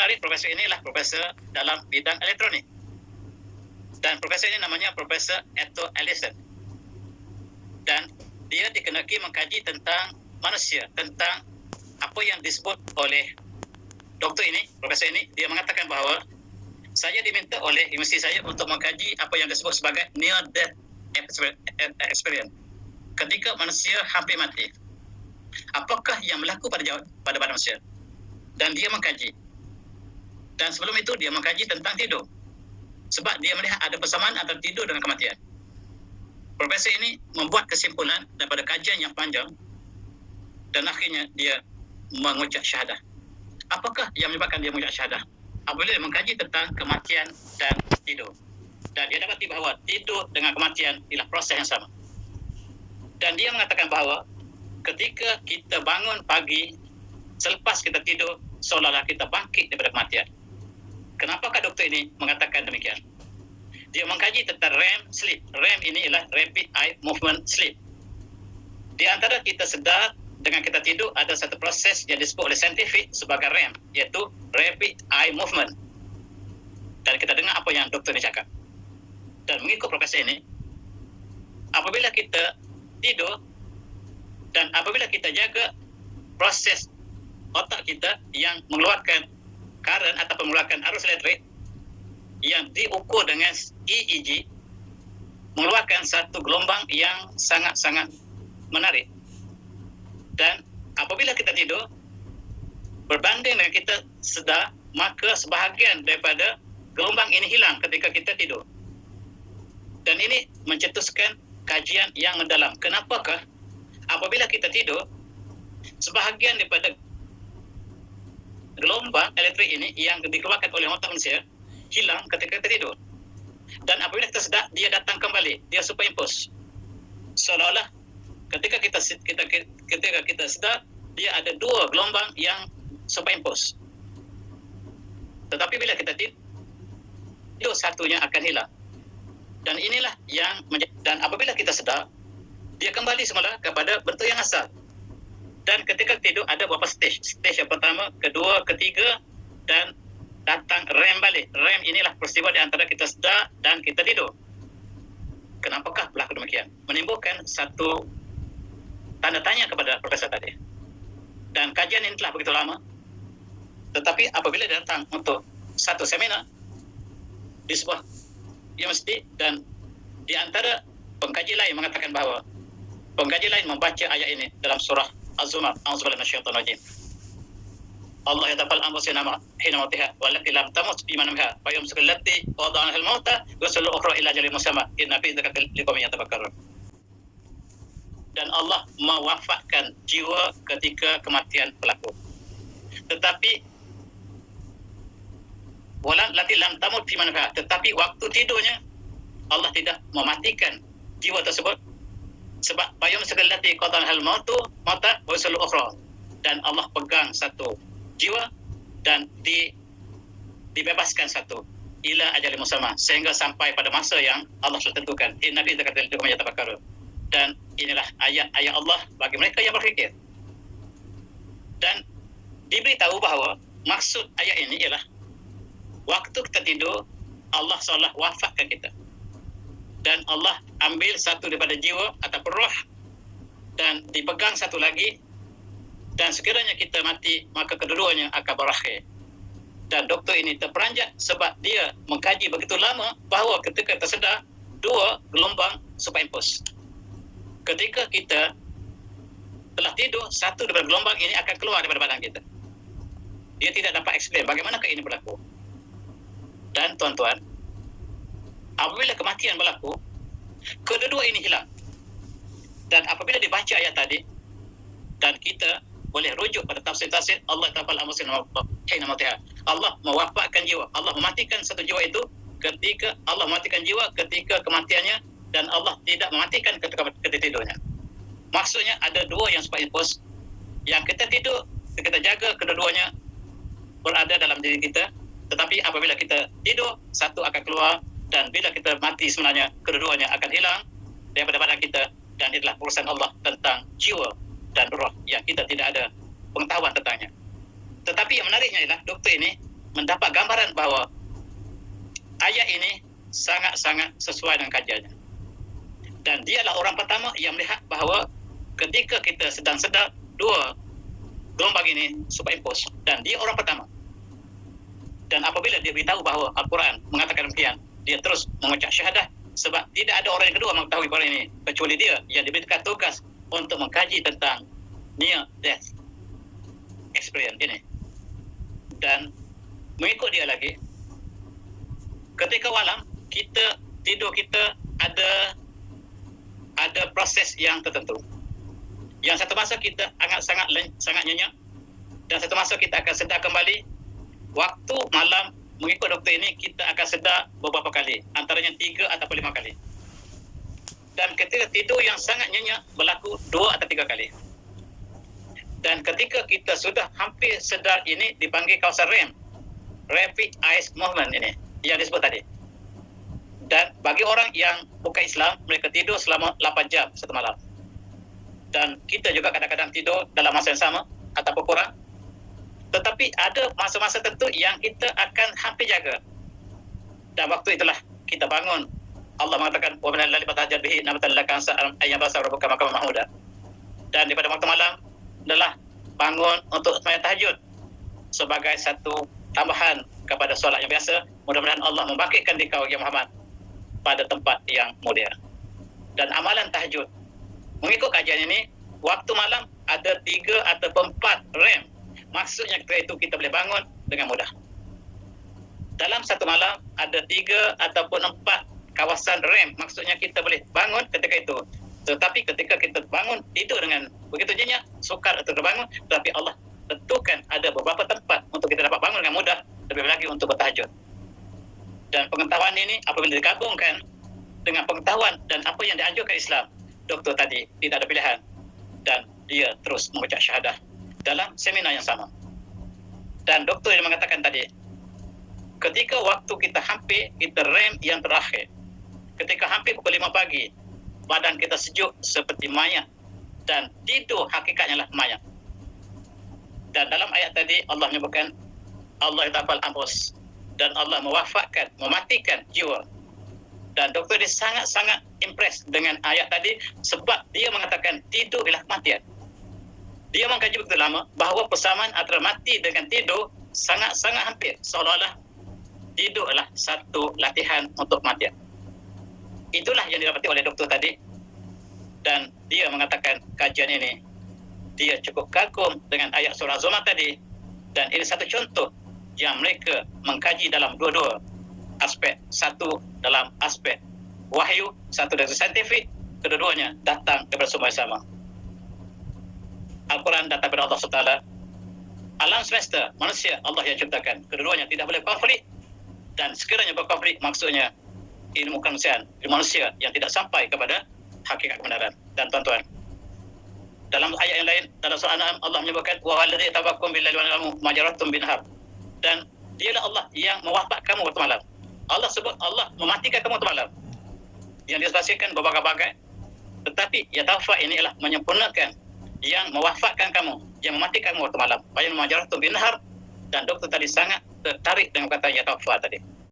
menarik, profesor inilah profesor dalam bidang elektronik. Dan profesor ini namanya Profesor Otto Allison. Dan dia dikenaki mengkaji tentang manusia, tentang apa yang disebut oleh doktor ini, profesor ini. Dia mengatakan bahawa saya diminta oleh universiti saya untuk mengkaji apa yang disebut sebagai near death experience. Ketika manusia hampir mati, apakah yang berlaku pada manusia? Dan dia mengkaji. Dan sebelum itu dia mengkaji tentang tidur. Sebab dia melihat ada persamaan antara tidur dan kematian. Profesor ini membuat kesimpulan daripada kajian yang panjang dan akhirnya dia mengucap syahadah. Apakah yang menyebabkan dia mengucap syahadah? Apabila dia mengkaji tentang kematian dan tidur. Dan dia dapati bahawa tidur dengan kematian ialah proses yang sama. Dan dia mengatakan bahawa ketika kita bangun pagi, selepas kita tidur, seolah-olah kita bangkit daripada kematian. Kenapakah doktor ini mengatakan demikian? Dia mengkaji tentang REM sleep. REM ini ialah Rapid Eye Movement Sleep. Di antara kita sedar dengan kita tidur, ada satu proses yang disebut oleh saintifik sebagai REM, iaitu Rapid Eye Movement. Dan kita dengar apa yang doktor ini cakap. Dan mengikut profesor ini, apabila kita tidur dan apabila kita jaga proses otak kita yang mengeluarkan current atau mengeluarkan arus elektrik yang diukur dengan EEG, mengeluarkan satu gelombang yang sangat-sangat menarik. Dan apabila kita tidur, berbanding dengan kita sedar, maka sebahagian daripada gelombang ini hilang ketika kita tidur. Dan ini mencetuskan kajian yang mendalam. Kenapakah apabila kita tidur, sebahagian daripada gelombang elektrik ini yang dikeluarkan oleh otak manusia hilang ketika kita tidur. Dan apabila kita sedar, dia datang kembali, dia superimpose. Seolah-olah ketika kita sedar, dia ada dua gelombang yang superimpose. Tetapi bila kita tidur, satunya akan hilang. Dan inilah yang dan apabila kita sedar, dia kembali semula kepada bentuk yang asal. Dan ketika tidur ada beberapa stage. Stage yang pertama, kedua, ketiga, dan datang REM balik. REM inilah peristiwa di antara kita sedar dan kita tidur. Kenapakah berlaku demikian? Menimbulkan satu tanda tanya kepada profesor tadi. Dan kajian ini telah begitu lama. Tetapi apabila dia datang untuk satu seminar di sebuah universiti, dan di antara pengkaji lain mengatakan bahawa pengkaji lain membaca ayat ini dalam surah Az-Zumar, a'udzubillahi minasyaitonir rajim. Allah yatafal anfusina hina mautiha wallati lam tamut fi manamiha fa yumsiku allati wada'aha al-mauta wa yusallu ukhra ila ajalin musamma inna fi dzalika liqaumin yatafakkarun. Dan Allah mewafatkan jiwa ketika kematian berlaku. Tetapi wallati lam tamut fi manamiha, tetapi waktu tidurnya Allah tidak mematikan jiwa tersebut. Sebab bayum segallati qatan hal mautu mata wa yusallu ukhra, dan Allah pegang satu jiwa dan dibebaskan satu ila ajalin musamma, sehingga sampai pada masa yang Allah sudah tentukan. Inna fi dzalika liqaumin yatafakkarun. Dan inilah ayat-ayat Allah bagi mereka yang berfikir. Dan diberitahu bahawa maksud ayat ini ialah waktu kita tidur, Allah seolah wafatkan kita. Dan Allah ambil satu daripada jiwa ataupun roh dan dipegang satu lagi, dan sekiranya kita mati maka kedua-duanya akan berakhir. Dan doktor ini terperanjat sebab dia mengkaji begitu lama bahawa ketika tersedar, dua gelombang superimpose. Ketika kita telah tidur, satu daripada gelombang ini akan keluar daripada badan kita. Dia tidak dapat explain bagaimanakah ini berlaku. Dan tuan-tuan, apabila kematian berlaku, kedua-dua ini hilang. Dan apabila dibaca ayat tadi, dan kita boleh rujuk pada tafsir-tafsir, Allah ta'ala Allah mewafatkan jiwa. Allah mematikan satu jiwa itu ketika Allah mematikan jiwa ketika kematiannya, dan Allah tidak mematikan ketika tidurnya. Maksudnya ada dua yang superimpose. Yang kita tidur, kita jaga kedua-duanya berada dalam diri kita. Tetapi apabila kita tidur, satu akan keluar, dan bila kita mati sebenarnya kedua-duanya akan hilang daripada badan kita. Dan itulah urusan Allah tentang jiwa dan roh yang kita tidak ada pengetahuan tentangnya. Tetapi yang menariknya ialah doktor ini mendapat gambaran bahawa ayat ini sangat-sangat sesuai dengan kajiannya. Dan dialah orang pertama yang melihat bahawa ketika kita sedang dua gelombang ini superimpose, dan dia orang pertama. Dan apabila dia beritahu bahawa Al-Quran mengatakan demikian, dia terus mengucap syahadah, sebab tidak ada orang yang kedua mengetahui perkara ini kecuali dia yang diberikan tugas untuk mengkaji tentang near death experience ini. Dan mengikut dia lagi, ketika malam kita tidur, kita ada proses yang tertentu. Yang satu masa kita sangat nyenyak, dan satu masa kita akan sedar kembali. Waktu malam mengikut doktor ini kita akan sedar beberapa kali, antaranya 3 atau 5 kali. Dan ketika tidur yang sangat nyenyak berlaku 2 atau 3 kali. Dan ketika kita sudah hampir sedar, ini dipanggil kawasan REM, Rapid Eye Movement ini yang disebut tadi. Dan bagi orang yang bukan Islam, mereka tidur selama 8 jam satu malam. Dan kita juga kadang-kadang tidur dalam masa yang sama ataupun kurang. Tetapi ada masa-masa tertentu yang kita akan hampir jaga. Dan waktu itulah kita bangun. Allah mengatakan, wa minal laili fatahajjad bihi nafilatan laka asa an yab'asa rabbuka maqaman mahmuda. Dan daripada waktu malam adalah bangun untuk sembahyang tahajud sebagai satu tambahan kepada solat yang biasa. Mudah-mudahan Allah membangkitkan dikau ya Muhammad pada tempat yang mulia. Dan amalan tahajud, mengikut kajian ini, waktu malam ada 3 atau 4 REM. Maksudnya ketika itu kita boleh bangun dengan mudah. Dalam satu malam ada 3 ataupun 4 kawasan REM. Maksudnya kita boleh bangun ketika itu. Tetapi ketika kita bangun tidur dengan begitu nyenyak, sukar untuk terbangun, tetapi Allah tentukan ada beberapa tempat untuk kita dapat bangun dengan mudah, lebih lagi untuk bertahajud. Dan pengetahuan ini apabila digabungkan dengan pengetahuan dan apa yang dianjurkan Islam, doktor tadi tidak ada pilihan, dan dia terus mengucap syahadah dalam seminar yang sama. Dan doktor yang mengatakan tadi, ketika waktu kita hampir, kita REM yang terakhir, ketika hampir pukul 5 pagi, badan kita sejuk seperti mayat, dan tidur hakikatnya lah mayat. Dan dalam ayat tadi Allah menyebutkan Allah yatawafal anfus, dan Allah mewafatkan, mematikan jiwa. Dan doktor dia sangat-sangat impress dengan ayat tadi, sebab dia mengatakan tidur ialah kematian. Dia mengkaji begitu lama bahawa persamaan antara mati dengan tidur sangat-sangat hampir, seolah-olah tidur adalah satu latihan untuk kematian. Itulah yang didapati oleh doktor tadi. Dan dia mengatakan kajian ini, dia cukup kagum dengan ayat surah Zumar tadi. Dan ini satu contoh yang mereka mengkaji dalam dua-dua aspek. Satu dalam aspek wahyu, satu dari saintifik, kedua-duanya datang daripada sumber sama. Al-Quran datang daripada Allah SWT. Alam semesta, manusia, Allah yang ciptakan. Kedua-duanya tidak boleh konflik. Dan sekiranya berkonflik, maksudnya ilmu kemanusiaan, ilmu manusia yang tidak sampai kepada hakikat kebenaran. Dan tuan-tuan, dalam ayat yang lain, dalam surah An-An'am, Allah menyebutkan wa alladzi tabaqkum billahi wa alamu majaratum binhar. Dan dialah Allah yang mewafat kamu waktu malam. Allah sebut Allah mematikan kamu waktu malam. Yang disaksikan berbagai-bagai. Tetapi yatawafa ini adalah menyempurnakan, yang mewafatkan kamu, yang mematikan kamu waktu malam. Bayan majaratum binhar. Dan doktor tadi sangat tertarik dengan kata yatawafa tadi.